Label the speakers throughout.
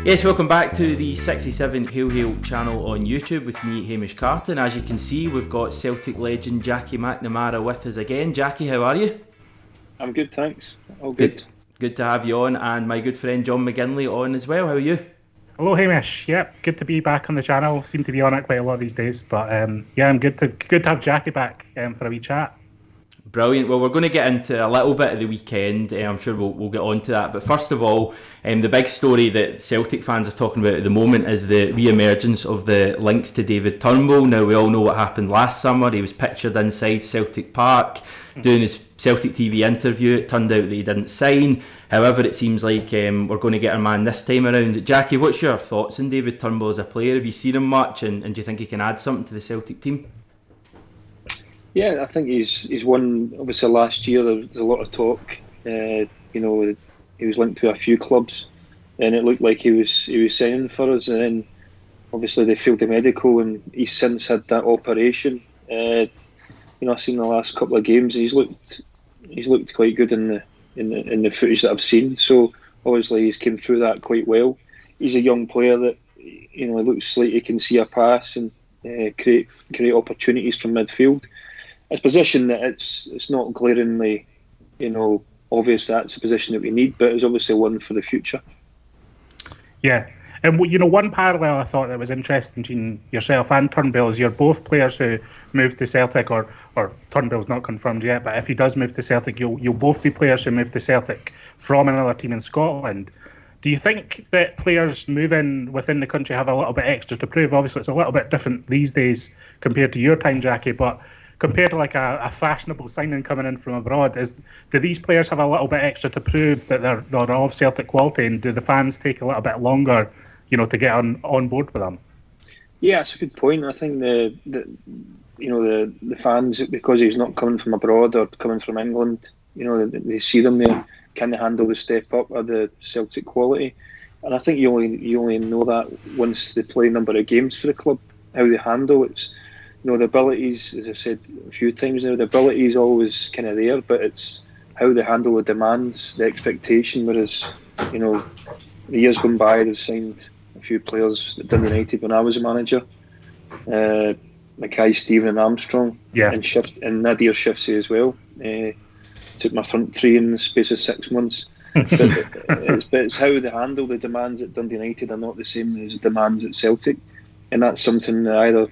Speaker 1: Yes, welcome back to the 67 Hail channel on YouTube with me, Hamish Carton. As you can see, we've got Celtic legend Jackie McNamara with us again. Jackie, how are you?
Speaker 2: I'm good, thanks. All good.
Speaker 1: Good to have you on, and my good friend John McGinley on as well. How are you?
Speaker 3: Hello, Hamish. Yep, good to be back on the channel. Seem to be on it quite a lot these days, but I'm good to have Jackie back for a wee chat.
Speaker 1: Brilliant. Well, we're going to get into a little bit of the weekend. I'm sure we'll get on to that. But first of all, the big story that Celtic fans are talking about at the moment is the re-emergence of the links to David Turnbull. Now, we all know what happened last summer. He was pictured inside Celtic Park doing his Celtic TV interview. It turned out that he didn't sign. However, it seems like we're going to get a man this time around. Jackie, what's your thoughts on David Turnbull as a player? Have you seen him much, and do you think he can add something to the Celtic team?
Speaker 2: Yeah, I think he's won. Obviously, last year there was a lot of talk. He was linked to a few clubs, and it looked like he was signing for us. And then, obviously, they failed the medical, and he's since had that operation. I've seen the last couple of games. He's looked quite good in the footage that I've seen. So obviously, he's came through that quite well. He's a young player that he looks like he can see a pass and create opportunities from midfield. It's a position that it's not glaringly, obvious that's the position that we need, but it's obviously one for the future.
Speaker 3: Yeah, and one parallel I thought that was interesting between yourself and Turnbull is you're both players who moved to Celtic, or Turnbull's not confirmed yet, but if he does move to Celtic, you'll both be players who move to Celtic from another team in Scotland. Do you think that players moving within the country have a little bit extra to prove? Obviously, it's a little bit different these days compared to your time, Jackie, but compared to like a fashionable signing coming in from abroad, do these players have a little bit extra to prove that they're of Celtic quality, and do the fans take a little bit longer, to get on board with them?
Speaker 2: Yeah, it's a good point. I think the fans, because he's not coming from abroad or coming from England, they see them there. Can they handle the step up of the Celtic quality? And I think you only know that once they play a number of games for the club, how they handle it. The abilities, as I said a few times now, the ability is always kind of there, but it's how they handle the demands, the expectation. Whereas, the years gone by, they've signed a few players at Dundee United when I was a manager, Mackay, Stephen and Armstrong, and Nadir Shifsey as well. Took my front three in the space of 6 months. but it's how they handle the demands at Dundee United are not the same as the demands at Celtic, and that's something that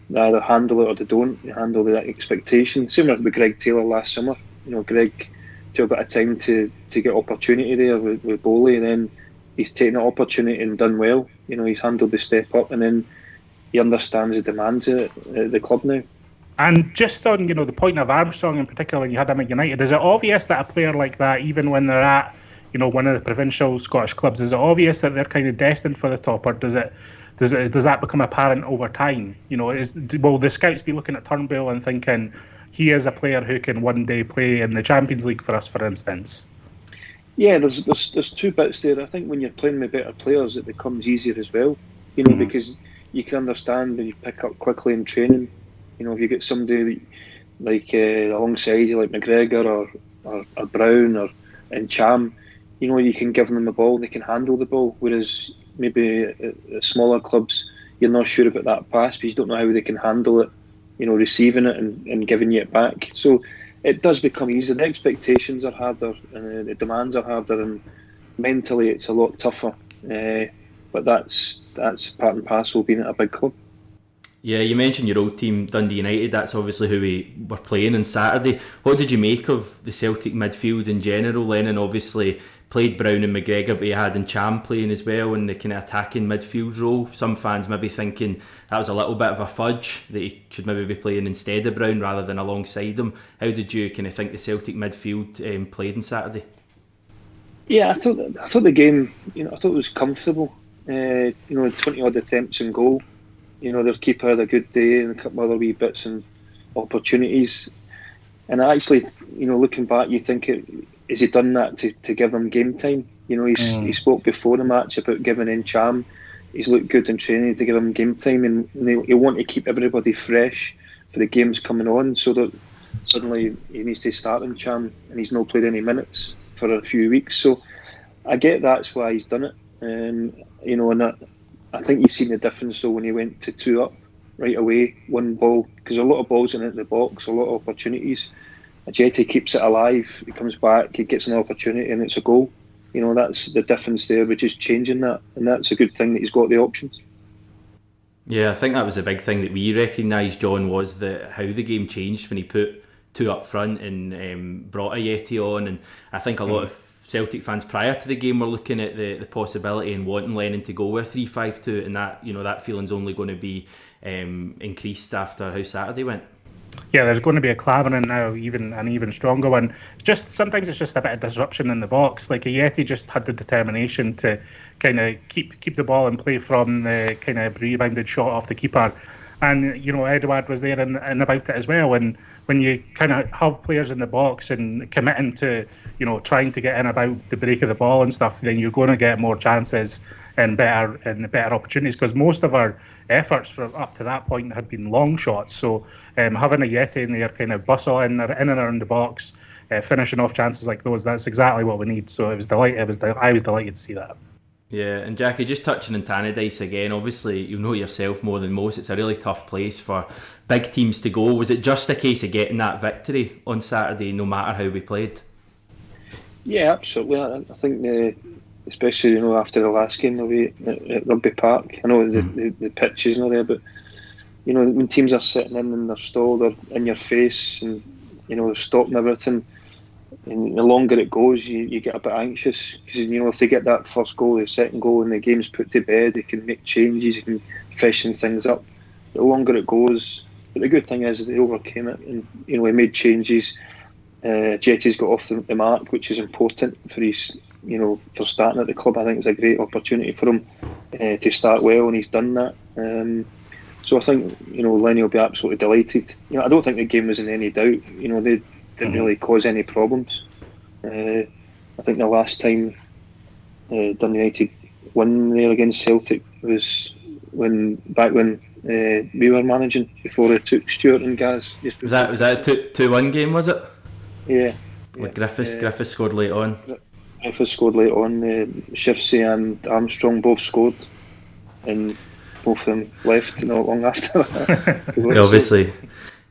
Speaker 2: they either handle it or they don't. They handle the expectation. Same with Greg Taylor last summer. Greg took a bit of time to get opportunity there with Bowley, and then he's taken that opportunity and done well. He's handled the step up, and then he understands the demands at the club now.
Speaker 3: And just on, the point of Armstrong in particular, when you had him at United, is it obvious that a player like that, even when they're at, one of the provincial Scottish clubs, is it obvious that they're kind of destined for the top, or does that become apparent over time? Will the scouts be looking at Turnbull and thinking he is a player who can one day play in the Champions League for us, for instance?
Speaker 2: Yeah, there's two bits there. I think when you're playing with better players, it becomes easier as well. Because you can understand when you pick up quickly in training. If you get somebody like alongside you, like McGregor or Brown and Cham, you can give them the ball and they can handle the ball. Whereas maybe at smaller clubs, you're not sure about that pass because you don't know how they can handle it, receiving it and giving you it back. So it does become easier. The expectations are harder and the demands are harder, and mentally it's a lot tougher. But that's part and parcel of being at a big club.
Speaker 1: Yeah, you mentioned your old team, Dundee United. That's obviously who we were playing on Saturday. What did you make of the Celtic midfield in general? Lennon obviously played Brown and McGregor, but he had Cham playing as well in the kind of attacking midfield role. Some fans maybe thinking that was a little bit of a fudge, that he should maybe be playing instead of Brown rather than alongside him. How did you kind of think the Celtic midfield played on Saturday?
Speaker 2: Yeah, I thought the game, I thought it was comfortable. 20 odd attempts in goal. Their keeper had a good day and a couple other wee bits and opportunities. And actually, looking back, you think, has he done that to give them game time? He spoke before the match about giving in Cham. He's looked good in training to give him game time, and he'll want to keep everybody fresh for the games coming on, so that suddenly he needs to start in Cham and he's not played any minutes for a few weeks. So I get that's why he's done it. You know, and I think you've seen the difference though when he went to 2 up right away, one ball, because a lot of balls into the box, a lot of opportunities. Jetty keeps it alive. He comes back, he gets an opportunity, and it's a goal. You know, that's the difference there. We're just changing that, and that's a good thing that he's got the options.
Speaker 1: Yeah, I think that was a big thing that we recognised, John, was how the game changed when he put 2 up front and brought Ajeti on. And I think a lot of Celtic fans prior to the game were looking at the possibility and wanting Lennon to go with 3-5-2, and that feeling's only going to be increased after how Saturday went.
Speaker 3: Yeah, there's going to be a clamouring now, an even stronger one. Sometimes it's just a bit of disruption in the box. Like Ajeti just had the determination to kind of keep the ball in play from the kind of rebounded shot off the keeper. And, you know, Edouard was there and about it as well. And when you kind of have players in the box and committing to, you know, trying to get in about the break of the ball and stuff, then you're going to get more chances and better opportunities, because most of our efforts from up to that point had been long shots. So having Ajeti in there kind of bustle in and around the box, finishing off chances like those, that's exactly what we need. So I was delighted to see that.
Speaker 1: Yeah, and Jackie, just touching on Tannadice again, obviously you know yourself more than most, it's a really tough place for big teams to go. Was it just a case of getting that victory on Saturday no matter how we played?
Speaker 2: Yeah, absolutely. I think especially, you know, after the last game away at Rugby Park, I know the pitch is not there, but you know, when teams are sitting in their stall, they're in your face, and you know, they're stopping everything. And the longer it goes, you get a bit anxious, because you know, if they get that first goal, the second goal, and the game's put to bed, they can make changes, they can freshen things up. The longer it goes, but the good thing is they overcame it, and you know, they made changes. Jetty's got off the mark, which is important for his, you know, for starting at the club. I think it's a great opportunity for him to start well, and he's done that. So I think, you know, Lenny will be absolutely delighted. You know, I don't think the game was in any doubt. You know, they didn't really cause any problems. I think the last time Dundee United won there against Celtic was when we were managing, before they took Stuart and Gaz.
Speaker 1: Was that a 2-1 game, was it?
Speaker 2: Yeah.
Speaker 1: Like Griffiths scored late on.
Speaker 2: Griffiths scored late on. Shifsey and Armstrong both scored, and both of them left not long after that.
Speaker 1: Obviously.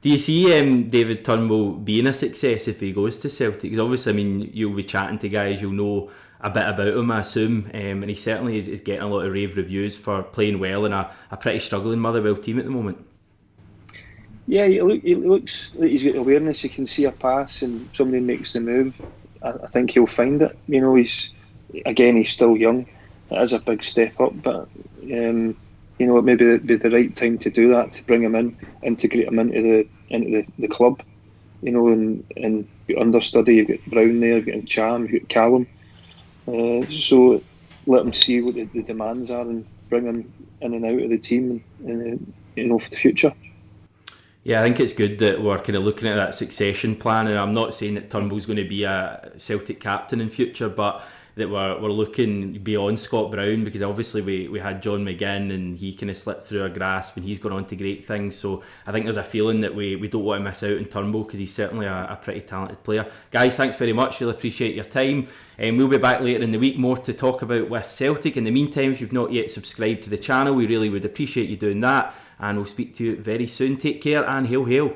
Speaker 1: Do you see David Turnbull being a success if he goes to Celtic? Because obviously, I mean, you'll be chatting to guys, you'll know a bit about him, I assume, and he certainly is getting a lot of rave reviews for playing well in a pretty struggling Motherwell team at the moment. Yeah,
Speaker 2: he looks like he's got awareness. You can see a pass and somebody makes the move. I think he'll find it. You know, he's still young. It is a big step up, but you know, it may be the right time to do that, to bring him in, integrate him into the club. You know, and understudy. You've got Brown there, you've got Cham, you've got Callum. So let him see what the demands are and bring him in and out of the team, and you know, for the future.
Speaker 1: Yeah, I think it's good that we're kind of looking at that succession plan, and I'm not saying that Turnbull's going to be a Celtic captain in future, but that we're looking beyond Scott Brown, because obviously we had John McGinn and he kind of slipped through our grasp and he's gone on to great things. So I think there's a feeling that we don't want to miss out on Turnbull, because he's certainly a pretty talented player. Guys, thanks very much, really appreciate your time. We'll be back later in the week, more to talk about with Celtic. In the meantime, if you've not yet subscribed to the channel, we really would appreciate you doing that, and we'll speak to you very soon. Take care and hail hail.